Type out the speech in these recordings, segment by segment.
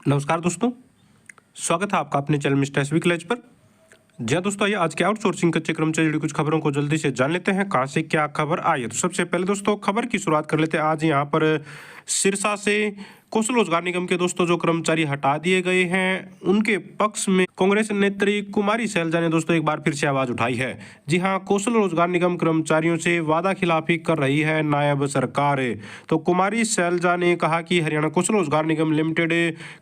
नमस्कार दोस्तों, स्वागत है आपका अपने चैनल मिस्टर एसवी कॉलेज पर। जी हाँ दोस्तों, आइए आज के आउटसोर्सिंग कच्चे क्रम से जुड़ी कुछ खबरों को जल्दी से जान लेते हैं कहाँ से क्या खबर आई है। तो सबसे पहले दोस्तों खबर की शुरुआत कर लेते हैं। आज यहाँ पर सिरसा से कौशल रोजगार निगम के दोस्तों जो कर्मचारी हटा दिए गए हैं उनके पक्ष में कांग्रेस नेत्री कुमारी सैलजा ने दोस्तों एक बार फिर से आवाज उठाई है। जी हाँ, कौशल रोजगार निगम कर्मचारियों से वादा खिलाफी कर रही है नायब सरकार। तो कुमारी सैलजा ने कहा कि हरियाणा कौशल रोजगार निगम लिमिटेड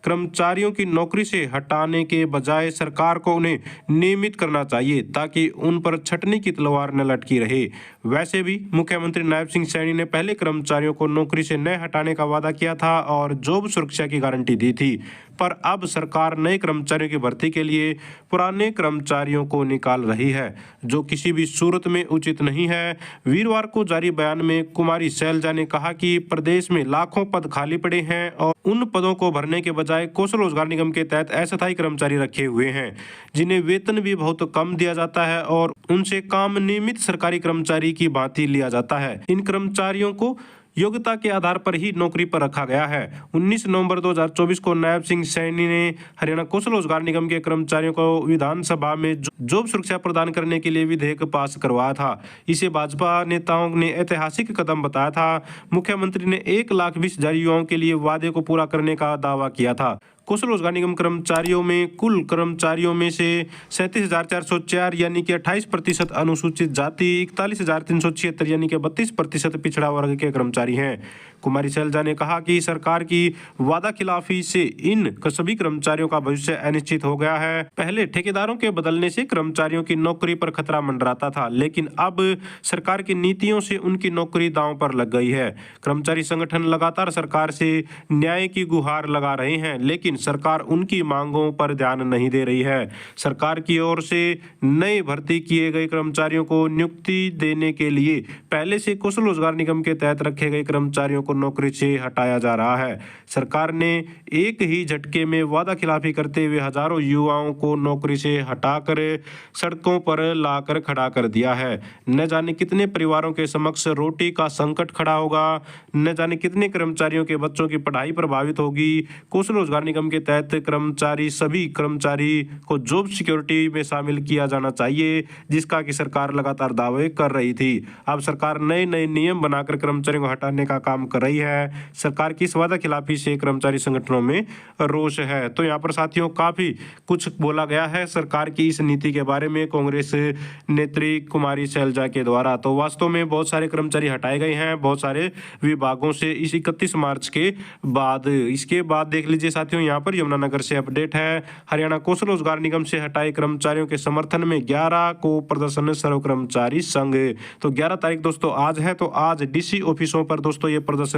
कर्मचारियों की नौकरी से हटाने के बजाय सरकार को उन्हें नियमित करना चाहिए ताकि उन पर छटनी की तलवार न लटकी रहे। वैसे भी मुख्यमंत्री नायब सिंह सैनी ने पहले कर्मचारियों को नौकरी से न हटाने का वादा किया था और जॉब सुरक्षा की गारंटी दी थी, पर अब सरकार नए कर्मचारियों की भर्ती के लिए पुराने कर्मचारियों को निकाल रही है, जो किसी भी सूरत में उचित नहीं है। वीरवार को जारी बयान में कुमारी सैलजा ने कहा कि प्रदेश में लाखों पद खाली पड़े हैं और उन पदों को भरने के बजाय कौशल रोजगार निगम के तहत अस्थायी कर्मचारी रखे हुए हैं, जिन्हें वेतन भी बहुत कम दिया जाता है और उनसे काम नियमित सरकारी कर्मचारी की भांति लिया जाता है। इन कर्मचारियों को योग्यता के आधार पर ही नौकरी पर रखा गया है। 19 नवंबर 2024 को नायब सिंह सैनी ने हरियाणा कौशल रोजगार निगम के कर्मचारियों को विधानसभा में जॉब सुरक्षा प्रदान करने के लिए विधेयक पास करवाया था। इसे भाजपा नेताओं ने ऐतिहासिक कदम बताया था। मुख्यमंत्री ने 1,20,000 युवाओं के लिए वादे को पूरा करने का दावा किया था। कौशल रोजगार निगम कर्मचारियों में कुल कर्मचारियों में से 37,404 यानी कि 28% अनुसूचित जाति, 41,376 यानी कि 32% पिछड़ा वर्ग के कर्मचारी हैं। कुमारी सैलजा ने कहा कि सरकार की वादा खिलाफी से इन सभी कर्मचारियों का भविष्य अनिश्चित हो गया है। पहले ठेकेदारों के बदलने से कर्मचारियों की नौकरी पर खतरा मंडराता था, लेकिन अब सरकार की नीतियों से उनकी नौकरी दांव पर लग गई है। कर्मचारी संगठन लगातार सरकार से न्याय की गुहार लगा रहे हैं, लेकिन सरकार उनकी मांगों पर ध्यान नहीं दे रही है। सरकार की ओर से नए भर्ती किए गए कर्मचारियों को नियुक्ति देने के लिए पहले से कौशल रोजगार निगम के तहत रखे गए कर्मचारियों को नौकरी से हटाया जा रहा है। सरकार ने एक ही झटके में वादा खिलाफी करते हुए हजारों युवाओं को नौकरी से हटाकर सड़कों पर लाकर खड़ा कर दिया है। न जाने कितने परिवारों के समक्ष रोटी का संकट खड़ा होगा, न जाने कितने कर्मचारियों के बच्चों की पढ़ाई प्रभावित होगी। कौशल रोजगार निगम के तहत सभी कर्मचारी को जॉब सिक्योरिटी में शामिल किया जाना चाहिए, जिसका कि सरकार लगातार दावे कर रही थी। अब सरकार नए नए नियम बनाकर कर्मचारियों को हटाने का काम कर रही है। सरकार की इस वादा खिलाफी से कर्मचारी संगठनों में रोष है। तो यहाँ पर साथियों काफी कुछ बोला गया है सरकार की इस नीति के बारे में कांग्रेस नेत्री कुमारी सैलजा के द्वारा। तो वास्तव में बहुत सारे कर्मचारी हटाए गए हैं बहुत सारे विभागों से इस 31 मार्च के बाद। इसके बाद देख लीजिए साथियों, यहाँ पर यमुनानगर से अपडेट है। हरियाणा कौशल रोजगार निगम से हटाए कर्मचारियों के समर्थन में 11 को प्रदर्शन सर्व कर्मचारी संघ। तो 11 तारीख दोस्तों आज है, तो आज डीसी ऑफिसों पर दोस्तों ये प्रदर्शन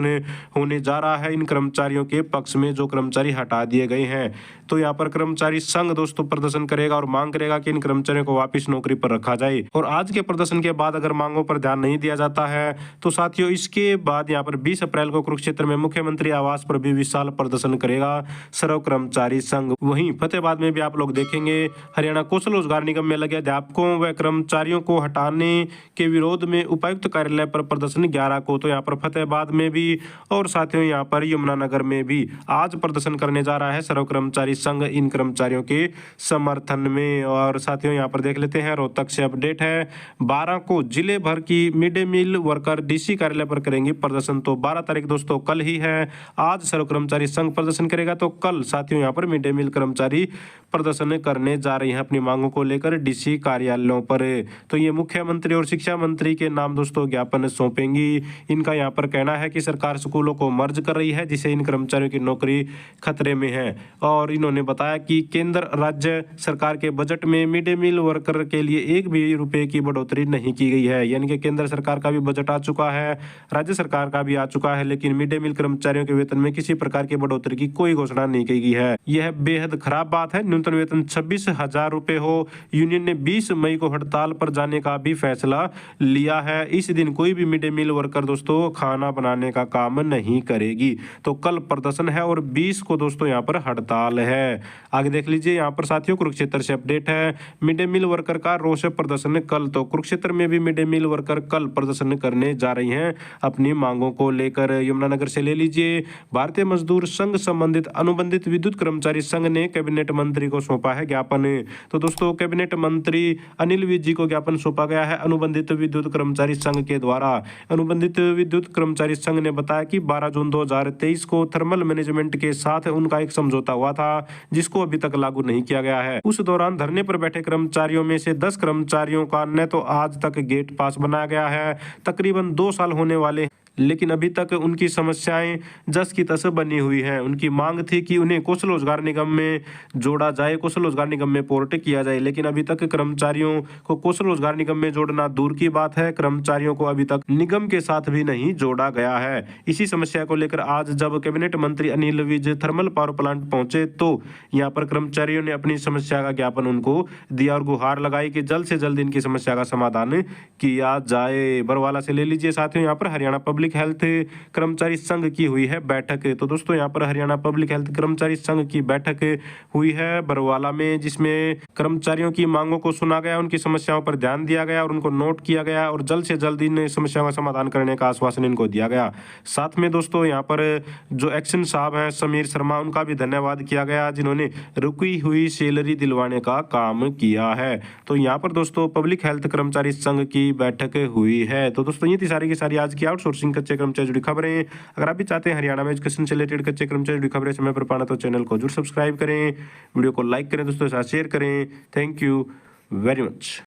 होने जा रहा है इन कर्मचारियों के पक्ष में जो कर्मचारी हटा दिए गए हैं। तो यहाँ पर कर्मचारी संघ दोस्तों प्रदर्शन करेगा और मांग करेगा कि इन कर्मचारियों को वापस नौकरी पर रखा जाए। और आज के प्रदर्शन के बाद अगर मांगों पर ध्यान नहीं दिया जाता है तो साथियों इसके बाद यहाँ पर 20 अप्रैल को कुरुक्षेत्र में मुख्यमंत्री आवास पर भी विशाल प्रदर्शन करेगा सर्व कर्मचारी संघ। वहीं फतेहाबाद में भी आप लोग देखेंगे हरियाणा कौशल रोजगार निगम में लगे अध्यापकों व कर्मचारियों को हटाने के विरोध में उपायुक्त कार्यालय पर प्रदर्शन 11 को। तो यहाँ पर फतेहाबाद में भी और साथियों यहाँ पर यमुनानगर में भी आज प्रदर्शन करने जा रहा है सर्व कर्मचारी संघ इन कर्मचारियों के समर्थन में। और साथियों यहाँ पर देख लेते हैं रोहतक से अपडेट है। 12 को जिले भर की mid day meal worker DC कार्यालय पर करेंगे प्रदर्शन। तो 12 तारीख दोस्तों कल ही है। आज सर्व कर्मचारी संघ प्रदर्शन करेगा, तो कल साथियों यहाँ पर मिड डे मील कर्मचारी प्रदर्शन करने जा रही हैं अपनी मांगों को लेकर डीसी कार्यालयों पर। तो ये मुख्यमंत्री और शिक्षा मंत्री के नाम दोस्तों ज्ञापन सौंपेंगी। इनका यहाँ पर कहना है कि सरकार स्कूलों को मर्ज कर रही है, जिससे इन कर्मचारियों की नौकरी खतरे में है। और इन्होंने बताया कि केंद्र राज्य सरकार के बजट में मिड डे मील वर्कर के लिए एक भी रुपए की बढ़ोतरी नहीं की गई है। यानी कि केंद्र सरकार का भी बजट आ चुका है, राज्य सरकार का भी आ चुका है, लेकिन मिड डे मील कर्मचारियों के वेतन में किसी प्रकार की बढ़ोतरी की कोई घोषणा नहीं की गई है। यह बेहद खराब बात है। न्यूनतम वेतन 26,000 रुपये हो। यूनियन ने 20 मई को हड़ताल पर जाने का भी फैसला लिया है। इस दिन कोई भी मिड डे मील वर्कर दोस्तों खाना बनाने का काम नहीं करेगी। तो कल प्रदर्शन है और 20 को दोस्तों यहाँ पर हड़ताल है। आगे देख लीजिए यहाँ पर साथियों कुरुक्षेत्र से अपडेट है। मिड डे मील वर्कर का रोष प्रदर्शन कल, तो कुरुक्षेत्र में भी मिड डे मील वर्कर कल प्रदर्शन करने जा रही हैं अपनी मांगों को लेकर। यमुनानगर से ले लीजिए, भारतीय मजदूर संघ संबंधित अनुबंधित विद्युत कर्मचारी संघ ने कैबिनेट मंत्री को सौंपा है ज्ञापन। तो दोस्तों कैबिनेट मंत्री अनिल विज जी को ज्ञापन सौंपा गया है अनुबंधित विद्युत कर्मचारी संघ के द्वारा। अनुबंधित विद्युत कर्मचारी संघ ने बताया कि 12 जून 2023 को थर्मल मैनेजमेंट के साथ उनका एक समझौता हुआ था जिसको अभी तक लागू नहीं किया गया है। उस दौरान धरने पर बैठे कर्मचारियों में से 10 कर्मचारियों का न तो आज तक गेट पास बनाया गया है, तकरीबन 2 साल होने वाले, लेकिन अभी तक उनकी समस्याएं जस की तस बनी हुई हैं। उनकी मांग थी कि उन्हें कौशल रोजगार निगम में जोड़ा जाए, कौशल रोजगार निगम में पोर्ट किया जाए, लेकिन अभी तक कर्मचारियों को कौशल रोजगार निगम में जोड़ना दूर की बात है, कर्मचारियों को अभी तक निगम के साथ भी नहीं जोड़ा गया है। इसी समस्या को लेकर आज जब कैबिनेट मंत्री Anil Vij thermal power plant पहुंचे तो यहाँ पर कर्मचारियों ने अपनी समस्या का ज्ञापन उनको दिया और गुहार लगाई कि जल्द से जल्द इनकी समस्या का समाधान किया जाए। बरवाला से ले लीजिए साथियों, यहाँ पर हरियाणा पब्लिक हेल्थ कर्मचारी संघ की हुई है बैठक। तो दोस्तों यहाँ पर हरियाणा पब्लिक हेल्थ कर्मचारी संघ की बैठक हुई है बरवाला में, जिसमें कर्मचारियों की मांगों को सुना गया, उनकी समस्याओं पर ध्यान दिया गया और उनको नोट किया गया और जल्द से जल्द इन समस्याओं का समाधान करने का आश्वासन इनको दिया गया। साथ में दोस्तों यहाँ पर जो एक्शन साहब हैं समीर शर्मा, उनका भी धन्यवाद किया गया जिन्होंने रुकी हुई सैलरी दिलवाने का काम किया है। तो यहाँ पर दोस्तों पब्लिक हेल्थ कर्मचारी संघ की बैठक हुई है। तो दोस्तों ये थी सारी की सारी आज की आउटसोर्सिंग कच्चे कर्मचारी जुड़ी खबरें। अगर आप भी चाहते हैं हरियाणा में एजुकेशन से रिलेटेड कच्चे कर्मचारी जुड़ी खबरें समय पर पाना तो चैनल को जरूर सब्सक्राइब करें, वीडियो को लाइक करें, दोस्तों के साथ शेयर करें। Thank you very much.